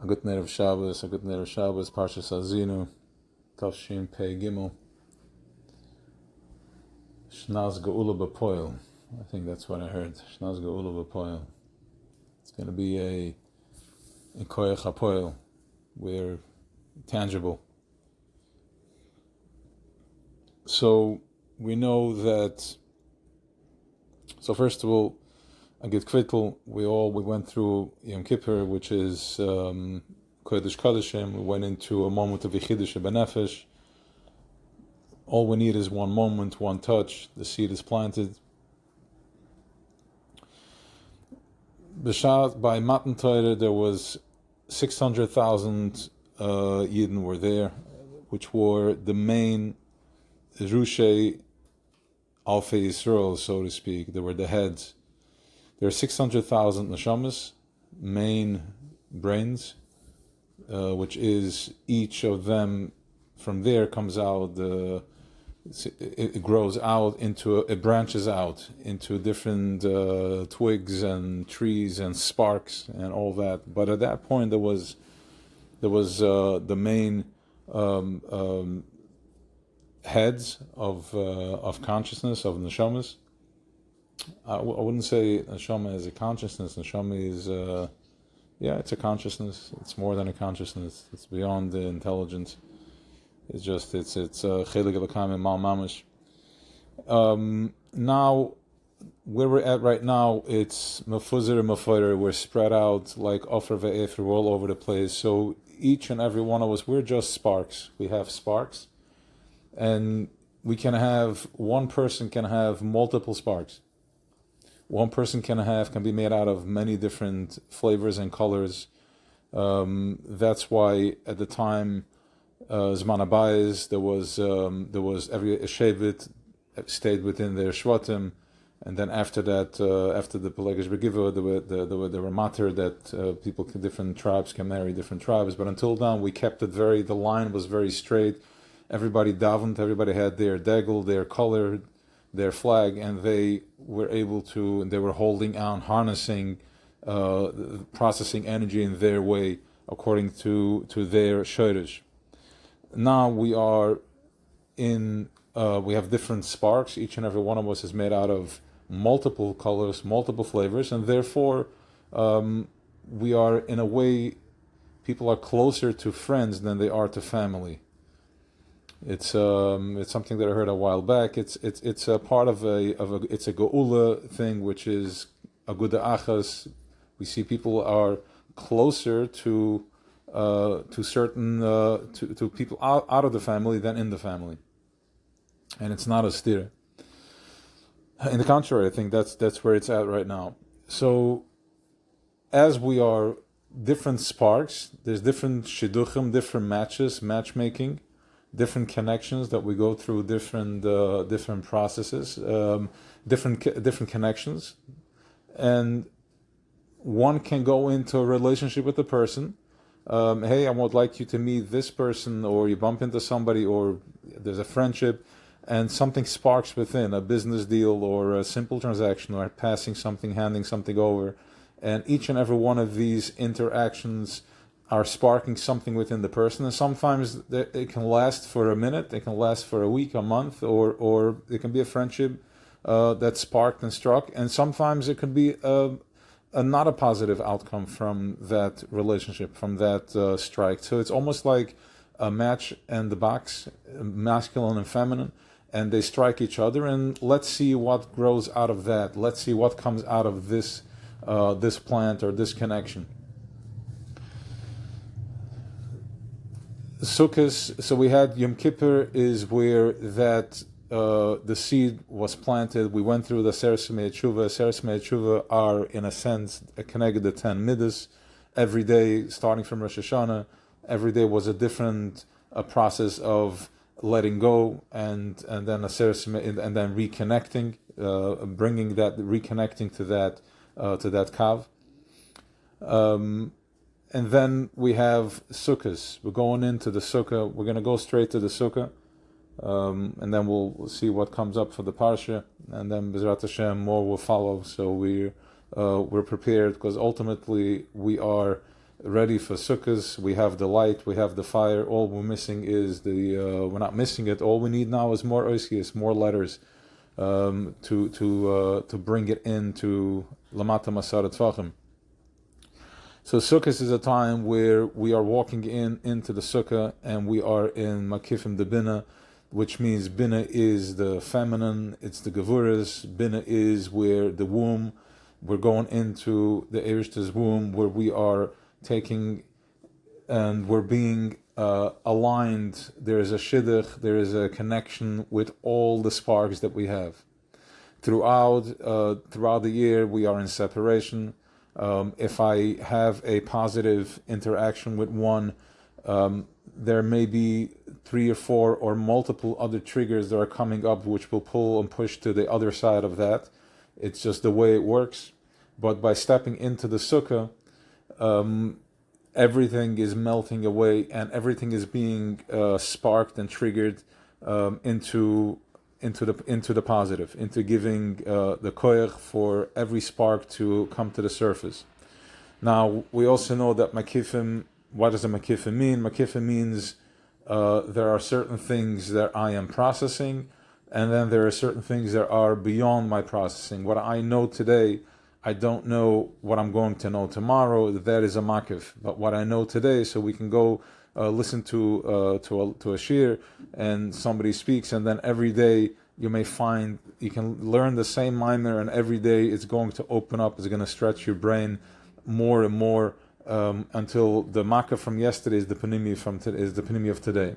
A good night of Shabbos, Parshas Azinu, Tafshin Pei Gimel, Shnaz Geula B'Poil. I think that's what I heard. Shnaz Geula B'Poil. It's going to be a Koyach HaPoil. We're tangible. So we know that. So first of all, I get kvittel. We went through Yom Kippur, which is Kodesh Kodeshim. We went into a moment of Yechidush Benefesh. All we need is one moment, one touch. The seed is planted. By Matan Torah, there was 600,000 Yidden were there, which were the main Rushei Alfei Yisrael, so to speak. They were the heads. There are 600,000 neshamas, main brains, which is each of them. From there comes out it grows out into it branches out into different twigs and trees and sparks and all that. But at that point, there was the main heads of consciousness of neshamas. I wouldn't say neshama is a consciousness. Neshama is, it's a consciousness. It's more than a consciousness. It's beyond the intelligence. It's chelik elokam and mal mamish. Now, where we're at right now, it's mefuzer and mefoyer. We're spread out like ofer ve'efer. We're all over the place. So each and every one of us, we're just sparks. We have sparks, and one person can have multiple sparks. One person can be made out of many different flavors and colors. That's why at the time, Zman Abayis, there was every Shevet stayed within their Shvatim, and then after that, after the Pelegish Begiva, there were matter that different tribes can marry different tribes. But until then, we kept it the line was very straight. Everybody davened, everybody had their degel, their color, their flag, and they were holding on, harnessing, processing energy in their way according to their shoresh. Now we have different sparks. Each and every one of us is made out of multiple colors, multiple flavors, and therefore we are, in a way, people are closer to friends than they are to family. It's something that I heard a while back. It's a part of it's a geula thing, which is aguda achas. We see people are closer to certain to people out of the family than in the family, and it's not a stira. In the contrary, I think that's where it's at right now. So, as we are different sparks, there's different shidduchim, different matchmaking. Different connections that we go through, different processes, different connections, and one can go into a relationship with a person. Hey, I would like you to meet this person, or you bump into somebody, or there's a friendship, and something sparks within a business deal or a simple transaction, or passing something, handing something over, and each and every one of these interactions are sparking something within the person, and sometimes it can last for a minute, it can last for a week, a month, or it can be a friendship that sparked and struck, and sometimes it could be a not a positive outcome from that relationship, from that strike. So it's almost like a match and the box, masculine and feminine, and they strike each other, and let's see what grows out of that. Let's see what comes out of this plant or this connection. Sukkot, so we had Yom Kippur is where that the seed was planted. We went through the Seres Mei Tshuva. Seres Mei Tshuva are, in a sense, connected the 10 midas. Every day, starting from Rosh Hashanah, every day was a different process of letting go, and then a Seres Mei, and then reconnecting, reconnecting to that kav. And then we have sukkahs. We're going into the sukkah. We're going to go straight to the sukkah, and then we'll see what comes up for the parsha, and then B'ezrat Hashem more will follow. So we're prepared, because ultimately we are ready for Sukkot. We have the light, we have the fire. All we're missing is we're not missing it. All we need now is more oisius, more letters, to bring it into Lamata Masarat Tvachim. So Sukkot is a time where we are walking into the Sukkah, and we are in Makifim de Bina, which means Bina is the feminine, it's the Gevuras. Bina is where the womb, we're going into the Eirishta's womb, where we are taking and we're being aligned. There is a shidduch, there is a connection with all the sparks that we have. Throughout the year, we are in separation. If I have a positive interaction with one, there may be 3 or 4 or multiple other triggers that are coming up which will pull and push to the other side of that. It's just the way it works. But by stepping into the sukkah, everything is melting away, and everything is being sparked and triggered into the positive, into giving the koyach for every spark to come to the surface. Now, we also know that makifim, what does a makifim mean? Makifim means there are certain things that I am processing, and then there are certain things that are beyond my processing. What I know today, I don't know what I'm going to know tomorrow. That is a makif. But what I know today, so we can go listen to a shir, and somebody speaks, and then every day you may find, you can learn the same mimer, and every day it's going to open up, it's going to stretch your brain more and more, until the makif from yesterday is the panimi of today.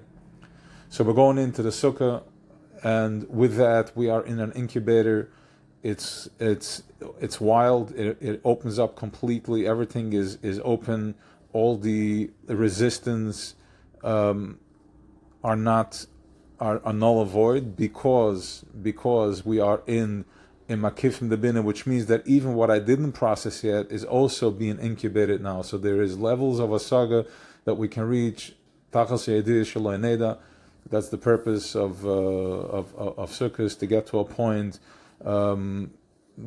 So we're going into the sukkah, and with that we are in an incubator. It's wild. It opens up completely. Everything is open. All the resistance are null and void, because we are in makifim de bina, which means that even what I didn't process yet is also being incubated now. So there is levels of asaga that we can reach. Tachas yediyah shaloi neda. That's the purpose of Sukkot, to get to a point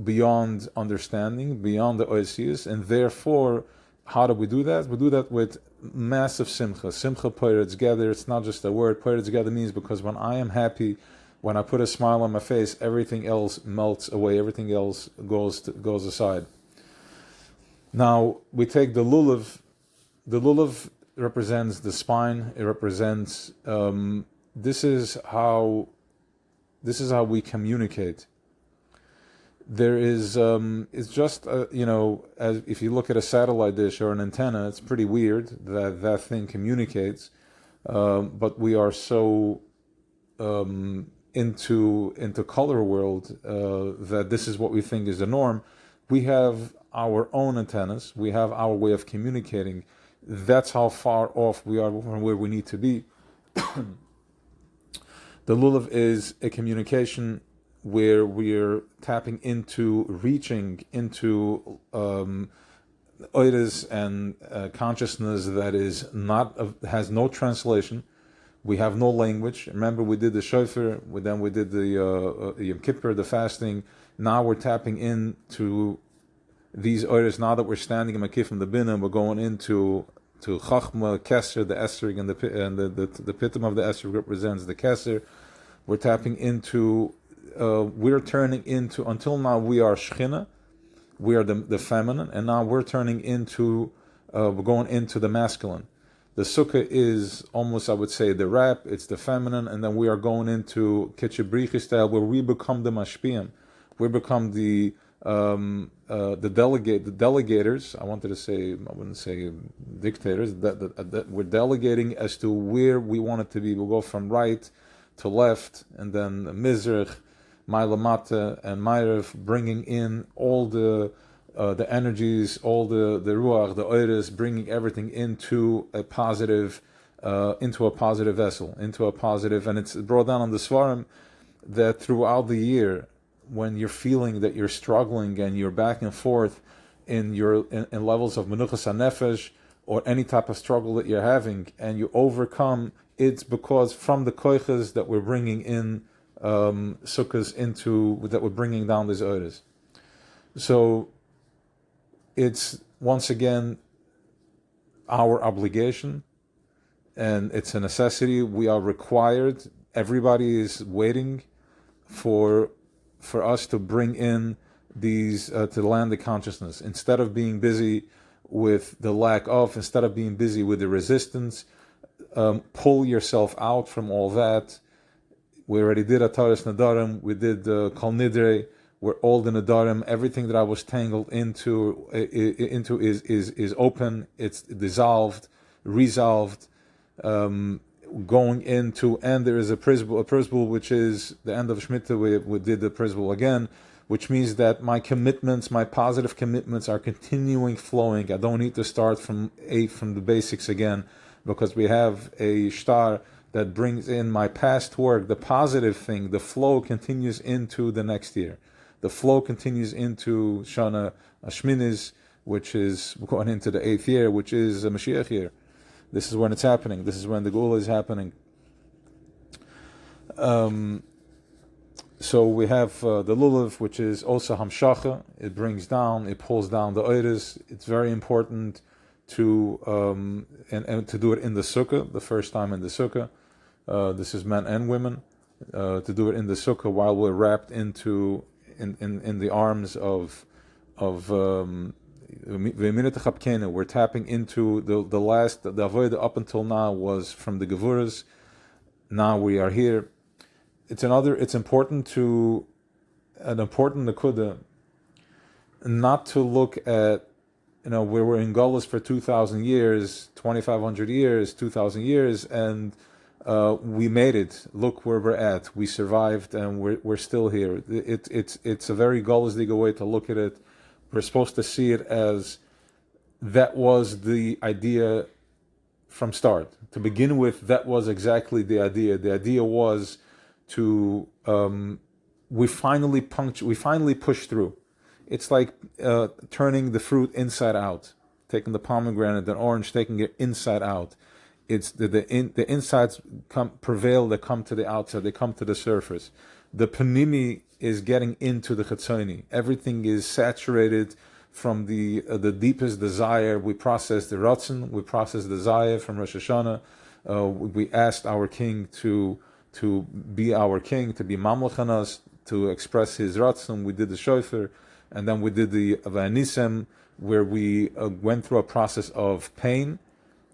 beyond understanding, beyond the oisius, and therefore, how do we do that? We do that with massive simcha. Simcha poired together. It's not just a word. Poired together means, because when I am happy, when I put a smile on my face, everything else melts away. Everything else goes aside. Now we take the lulav. The lulav represents the spine. It represents. This is how we communicate. There is, it's just, as if you look at a satellite dish or an antenna, it's pretty weird that thing communicates, but we are so into color world that this is what we think is the norm. We have our own antennas, we have our way of communicating. That's how far off we are from where we need to be. The lulav is a communication where we're tapping into, reaching into oiras and consciousness that is has no translation. We have no language. Remember, we did the shofar, then we did the Yom Kippur, the fasting. Now we're tapping into these oiras. Now that we're standing in Makifim the Bina, we're going into Chachma, Keser, the Esrog, and the Pitum of the Esrog represents the Keser. We're tapping into. We're turning into, until now we are Shechina, we are the feminine, and now we're turning into, we're going into the masculine. The sukkah is almost, I would say, the rap, it's the feminine, and then we are going into Ketchebrichi style, where we become the mashpiyim, we become the delegators. I wouldn't say dictators. That we're delegating as to where we want it to be. We'll go from right to left, and then Mizrach, Mailamata, and Ma'ariv, bringing in all the energies, all the ruach, the oiras, bringing everything into a positive vessel, into a positive, and it's brought down on the Svarim that throughout the year, when you're feeling that you're struggling and you're back and forth in levels of menuchas hanefesh, or any type of struggle that you're having, and you overcome, it's because from the koiches that we're bringing in sukkahs that we're bringing down these oiras. So it's, once again, our obligation, and it's a necessity. We are required. Everybody is waiting for us to bring in these to land the consciousness. Instead of being busy with the lack of, instead of being busy with the resistance, pull yourself out from all that. We already did Ataris Nadarim, we did Kol Nidre, we're all the Nadarim, everything that I was tangled into is open, it's dissolved, resolved, going into, and there is a Prisbul, which is the end of Shemitah. We did the Prisbul again, which means that my commitments, my positive commitments are continuing flowing. I don't need to start from the basics again, because we have a shtar that brings in my past work, the positive thing. The flow continues into the next year. The flow continues into Shana Ashminis, which is going into the 8th year, which is a Mashiach year. This is when it's happening. This is when the Gula is happening. So we have the Lulav, which is also Hamshacha. It brings down, it pulls down the Oiris. It's very important to and to do it in the Sukkah, the first time in the Sukkah. This is men and women. To do it in the Sukkah while we're wrapped in the arms of we're tapping into the last, the avodah up until now was from the Gevuras. Now we are here. It's important Nakuda, not to look at, we were in Gullus for 2,000 years, 2,500 years, 2,000 years, and we made it. Look where we're at. We survived, and we're still here. It's a very Gullisdig way to look at it. We're supposed to see it as that was the idea from start. To begin with, that was exactly the idea. The idea was to we finally pushed through. It's like turning the fruit inside out, taking the pomegranate, the orange, taking it inside out. It's the insides prevail. They come to the outside. They come to the surface. The panimi is getting into the chetzoni. Everything is saturated from the deepest desire. We process the ratzon. We process the zayah from Rosh Hashanah. We asked our king to be our king, to be mamlech on us, to express his ratzon. We did the shofar, and then we did the avanisem, where we went through a process of pain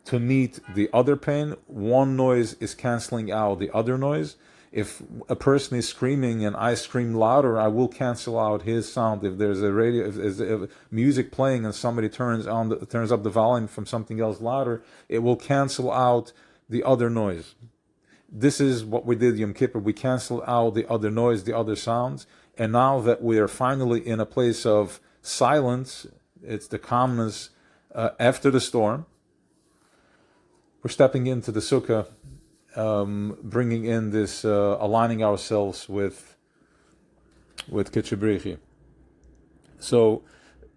to meet the other pain. One noise is canceling out the other noise. If a person is screaming and I scream louder, I will cancel out his sound. If there's a radio, if there's a music playing and somebody turns up the volume from something else louder, it will cancel out the other noise. This is what we did Yom Kippur. We canceled out the other noise, the other sounds. And now that we are finally in a place of silence, it's the calmness after the storm, we're stepping into the Sukkah, bringing in this, aligning ourselves with Kitchebrichi. So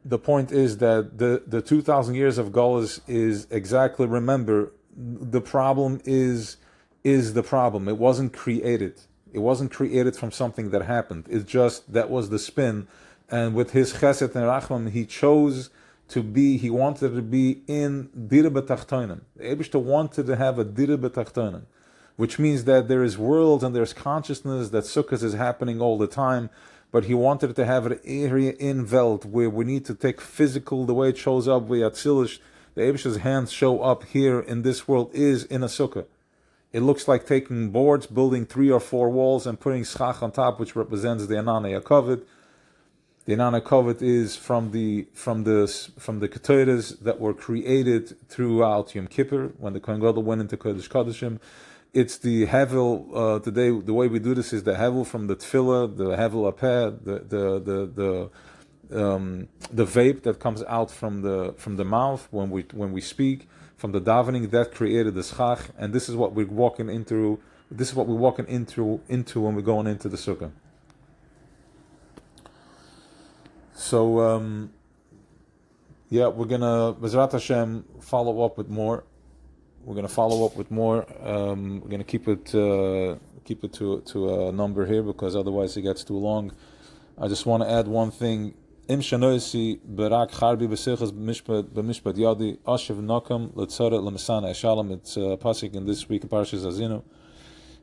the point is that the 2,000 years of Gullus is exactly, remember, the problem is the problem. It wasn't created. It wasn't created from something that happened. It's just, that was the spin. And with his chesed and rachman, he wanted to be in Dira B'Tachtonim. The Eibishter wanted to have a Dira B'Tachtonim, which means that there is world and there's consciousness, that Sukkot is happening all the time, but he wanted to have an area in Welt where we need to take physical, the way it shows up, with Atzilish, the Eibishter's hands show up here in this world is in a Sukkah. It looks like taking boards, building 3 or 4 walls, and putting schach on top, which represents the Anana Yakovit. The Anana Yakovit is from the Ketores that were created throughout Yom Kippur when the Kohen Gadol went into Kodesh Kodeshim. It's the Hevel today. The way we do this is the Hevel from the Tefillah, the Hevel Apeh, the vape that comes out from the mouth when we speak. From the davening, that created the schach, and this is what we're walking into. This is what we're walking into when we're going into the sukkah. So, we're gonna Bezrat Hashem follow up with more. We're gonna follow up with more. We're gonna keep it to a number here, because otherwise it gets too long. I just want to add one thing. Im shanoisi berak charbi b'seichas b'mishpat yadi ashev nakam letzara lemesana eshalom. It's a pasuk in this week in Parshas Azinu,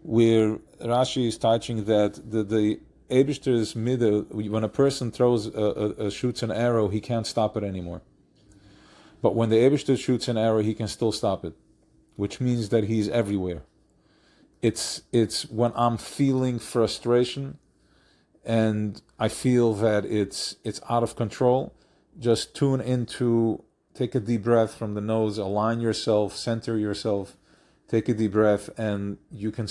where Rashi is teaching that the Eibishter's midah, when a person shoots an arrow, he can't stop it anymore. But when the Eibishter shoots an arrow, he can still stop it, which means that he's everywhere. It's when I'm feeling frustration and I feel that it's out of control, just take a deep breath from the nose, align yourself, center yourself, take a deep breath, and you can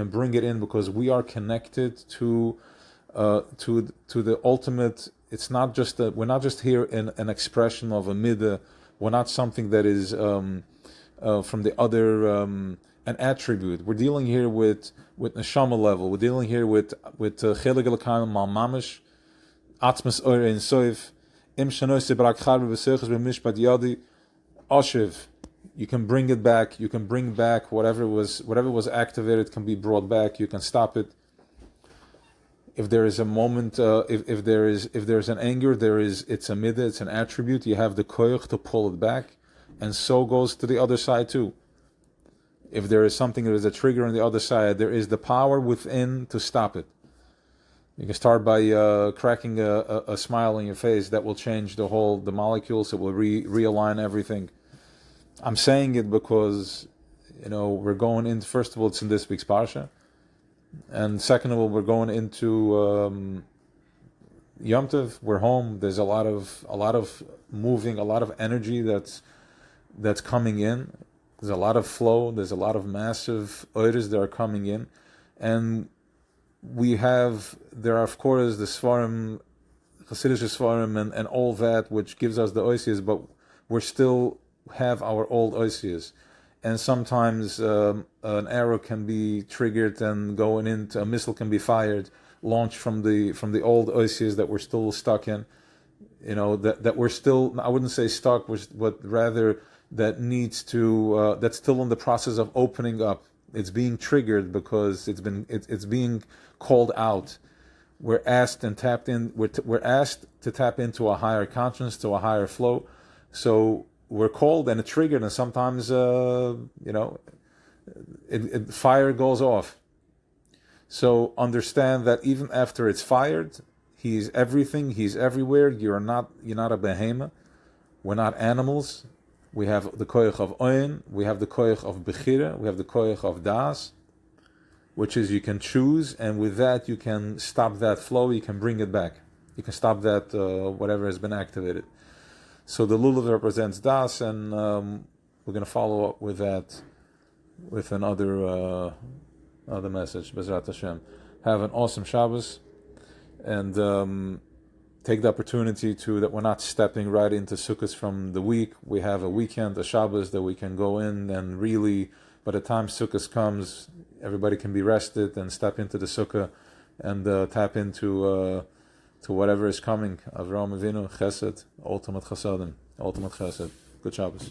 bring it in, because we are connected to the ultimate. It's not just we're not just here in an expression of a midah. We're not something that is from the other an attribute. We're dealing here with neshama level. We're dealing here with chelik elokayim mal mamish, atzmas oir in soif, im shanoise barak charbe b'seichas b'mishpat yadi ashiv. You can bring it back. You can bring back whatever was activated can be brought back. You can stop it. If there is a moment, if there's an anger, it's a midah, it's an attribute. You have the koyach to pull it back, and so goes to the other side too. If there is something that is a trigger on the other side, there is the power within to stop it. You can start by cracking a smile on your face. That will change the molecules. It will realign everything. I'm saying it because we're going in. First of all, it's in this week's parsha. And second of all, we're going into Yom Tov. We're home. There's a lot of moving, a lot of energy that's coming in. There's a lot of flow. There's a lot of massive oiras that are coming in, and there are of course the Svarim, Hasidic Svarim, and all that, which gives us the oisias, but we still have our old oisias. And sometimes an arrow can be triggered and going into a missile can be fired, launched from the old oisias that we're still stuck in. That we're still, I wouldn't say stuck, but rather that needs to that's still in the process of opening up. It's being triggered because it's being called out. We're asked and tapped in. We're asked to tap into a higher consciousness, to a higher flow. So we're called and it's triggered, and sometimes fire goes off. So understand that even after it's fired, he's everything, he's everywhere. You're not a behemoth. We're not animals. We have the koyach of oin, we have the koyach of bechira, we have the koyach of das, which is you can choose, and with that you can stop that flow, you can bring it back. You can stop that whatever has been activated. So the lulav represents das, and we're going to follow up with that with another message. Bezrat Hashem. Have an awesome Shabbos, and take the opportunity that we're not stepping right into Sukkot from the week. We have a weekend, a Shabbos, that we can go in and really, by the time Sukkot comes, everybody can be rested and step into the Sukkah and tap into to whatever is coming. Avraham Avinu, Chesed, ultimate Chesedim, ultimate Chesed. Good Shabbos.